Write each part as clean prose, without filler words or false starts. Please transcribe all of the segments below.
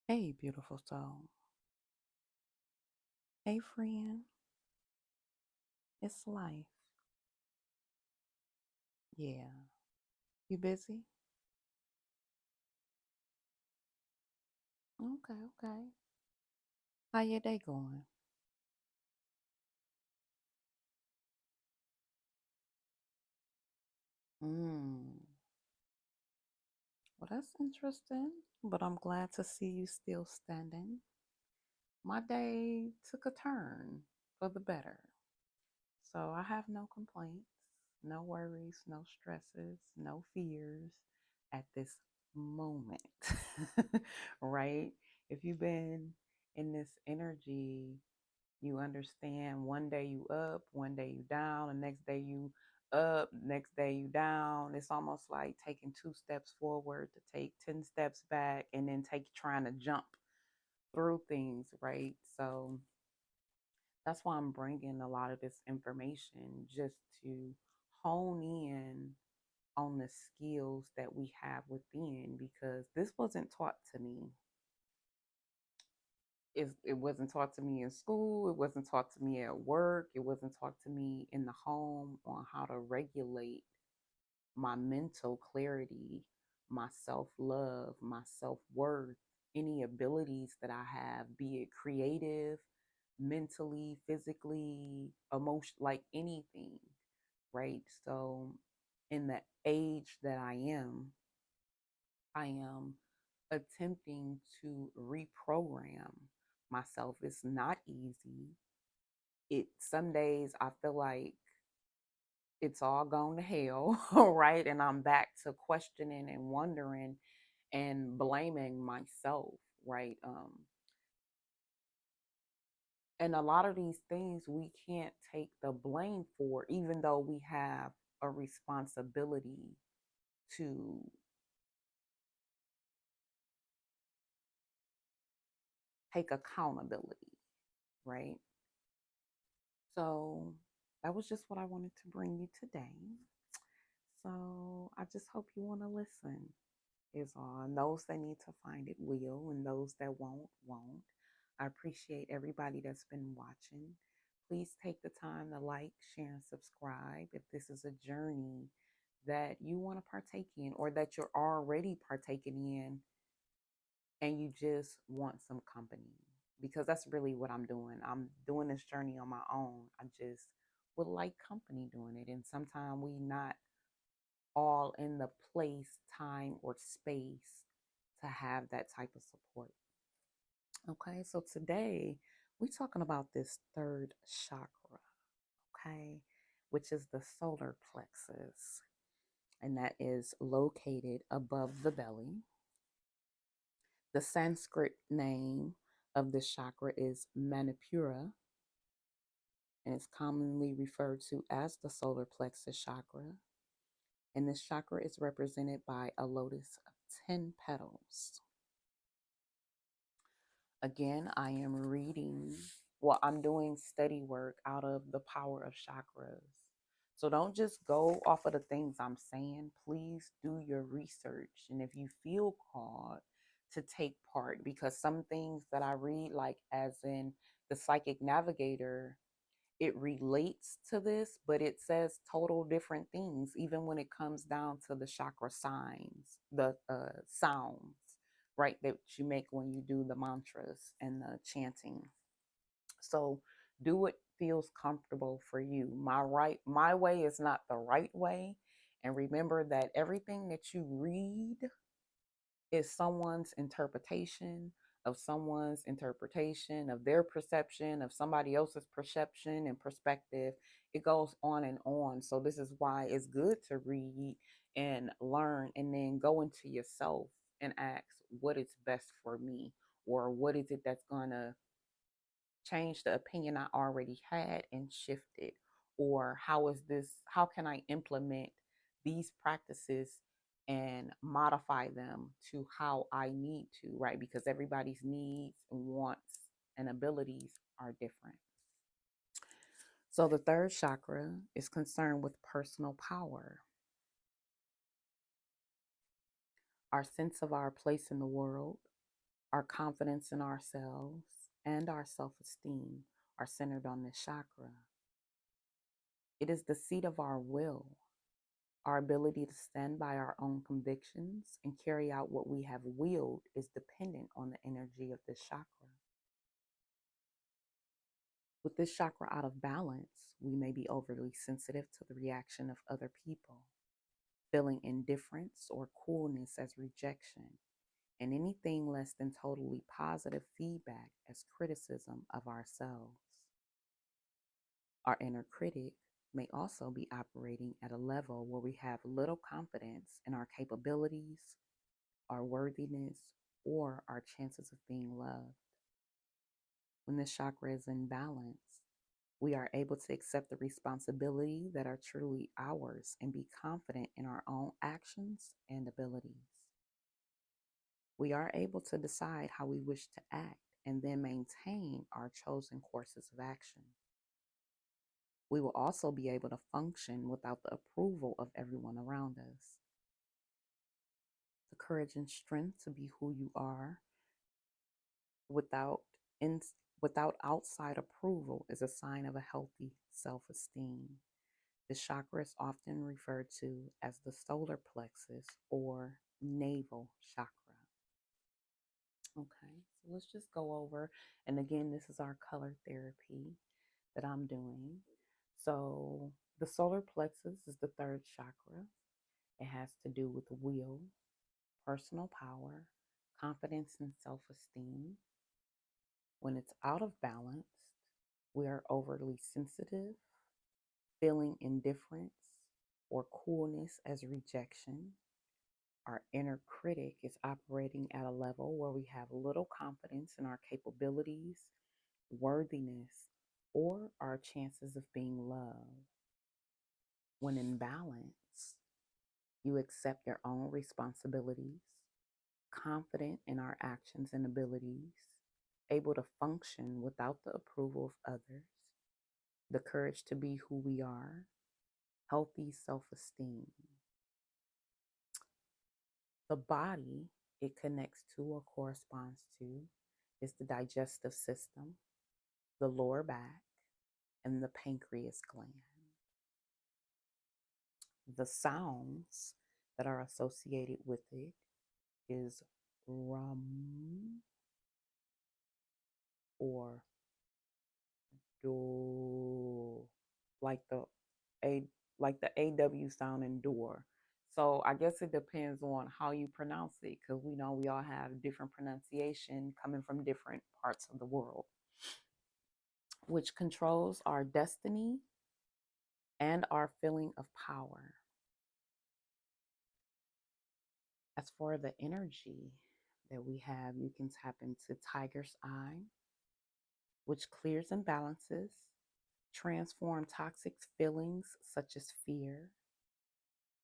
Hey, beautiful soul. Hey, friend. It's life. Yeah. You busy? Okay, okay. How your day going? Mm. Well, that's interesting, but I'm glad to see you still standing. My day took a turn for the better. So I have no complaints, no worries, no stresses, no fears at this moment. Right? If you've been in this energy, you understand one day you up, one day you down, the next day you up, next day you down. It's almost like taking two steps forward to take 10 steps back and then take trying to jump through things, right? So that's why I'm bringing a lot of this information just to hone in on the skills that we have within because this wasn't taught to me. It wasn't taught to me in school. It wasn't taught to me at work. It wasn't taught to me in the home on how to regulate my mental clarity, my self love, my self worth, any abilities that I have, be it creative, mentally, physically, emotion, like anything, right? So, in the age that I am attempting to reprogram myself. It's not easy. It some days I feel like it's all gone to hell, right? And I'm back to questioning and wondering and blaming myself, right? And a lot of these things we can't take the blame for, even though we have a responsibility to take accountability, right? So that was just what I wanted to bring you today. So I just hope you want to listen, is all. And those that need to find it will, and those that won't. I appreciate everybody that's been watching. Please take the time to like, share, and subscribe if this is a journey that you want to partake in or that you're already partaking in and you just want some company. Because that's really what I'm doing. I'm doing this journey on my own. I just would like company doing it. And sometimes we not all in the place, time, or space to have that type of support. Okay, so today we're talking about this third chakra, okay, which is the solar plexus, and that is located above the belly. The Sanskrit name of this chakra is Manipura, and it's commonly referred to as the solar plexus chakra. And this chakra is represented by a lotus of 10 petals. Again, I am reading, well, I'm doing study work out of the power of chakras. So don't just go off of the things I'm saying. Please do your research. And if you feel called to take part, because some things that I read, like as in the psychic navigator, it relates to this, but it says total different things, even when it comes down to the chakra signs, the sounds, right, that you make when you do the mantras and the chanting. So do what feels comfortable for you. My way is not the right way. And remember that everything that you read is someone's interpretation of their perception of somebody else's perception and perspective. It goes on and on. So this is why it's good to read and learn and then go into yourself and ask what is best for me, or what is it that's going to change the opinion I already had and shift it, or how can I implement these practices and modify them to how I need to, right? Because everybody's needs and wants and abilities are different. So the third chakra is concerned with personal power, our sense of our place in the world, Our confidence in ourselves and our self-esteem are centered on this chakra. It is the seat of our will. Our ability to stand by our own convictions and carry out what we have willed is dependent on the energy of this chakra. With this chakra out of balance, we may be overly sensitive to the reaction of other people, feeling indifference or coolness as rejection, and anything less than totally positive feedback as criticism of ourselves. Our inner critic may also be operating at a level where we have little confidence in our capabilities, our worthiness, or our chances of being loved. When this chakra is in balance, we are able to accept the responsibility that are truly ours and be confident in our own actions and abilities. We are able to decide how we wish to act and then maintain our chosen courses of action. We will also be able to function without the approval of everyone around us. The courage and strength to be who you are without outside approval is a sign of a healthy self-esteem. This chakra is often referred to as the solar plexus or navel chakra. Okay, so let's just go over, and again, this is our color therapy that I'm doing. So the solar plexus is the third chakra. It has to do with will, personal power, confidence, and self-esteem. When it's out of balance, we are overly sensitive, feeling indifference or coolness as rejection. Our inner critic is operating at a level where we have little confidence in our capabilities, worthiness, or our chances of being loved. When in balance, you accept your own responsibilities, confident in our actions and abilities, able to function without the approval of others, the courage to be who we are, healthy self-esteem. The body it connects to or corresponds to is the digestive system, the lower back, and the pancreas gland. The sounds that are associated with it is rum or do, like the AW sound in door. So I guess it depends on how you pronounce it, because we know we all have different pronunciation coming from different parts of the world, which controls our destiny and our feeling of power. As for the energy that we have, you can tap into Tiger's Eye, which clears and balances, transform toxic feelings such as fear,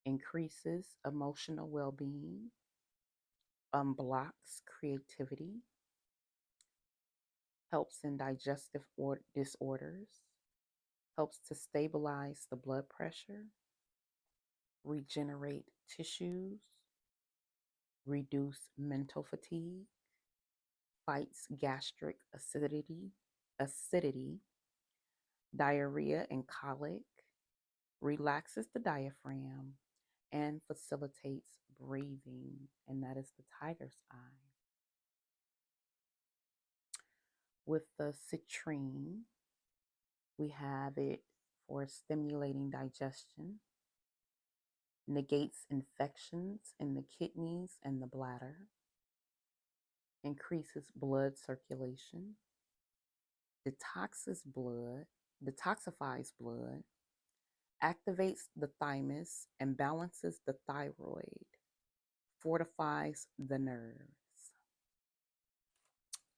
increases emotional well-being, unblocks creativity, helps in digestive disorders, helps to stabilize the blood pressure, regenerate tissues, reduce mental fatigue, fights gastric acidity, diarrhea and colic, relaxes the diaphragm, and facilitates breathing, and that is the tiger's eye. With the citrine, we have it for stimulating digestion, negates infections in the kidneys and the bladder, increases blood circulation, detoxifies blood, activates the thymus and balances the thyroid, fortifies the nerves.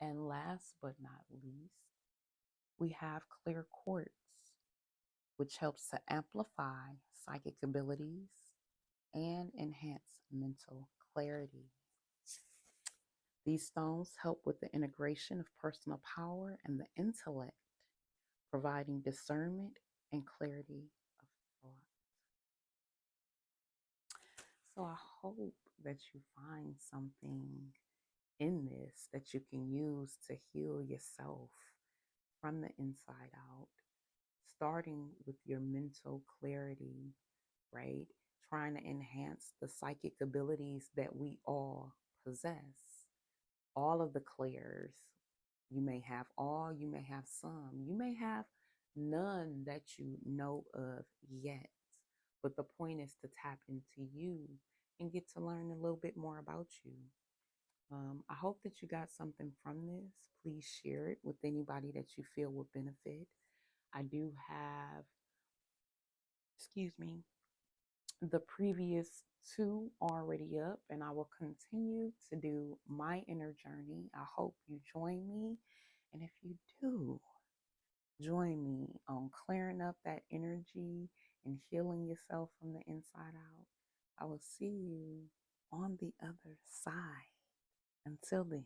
And last but not least, we have clear quartz, which helps to amplify psychic abilities and enhance mental clarity. These stones help with the integration of personal power and the intellect, providing discernment and clarity of thought. So I hope that you find something in this that you can use to heal yourself from the inside out, starting with your mental clarity, right? Trying to enhance the psychic abilities that we all possess. All of the clairs. You may have all, you may have some, you may have none that you know of yet. But the point is to tap into you and get to learn a little bit more about you. I hope that you got something from this. Please share it with anybody that you feel will benefit. I do have, excuse me, the previous two already up, and I will continue to do my inner journey. I hope you join me. And if you do, join me on clearing up that energy and healing yourself from the inside out. I will see you on the other side. Until then.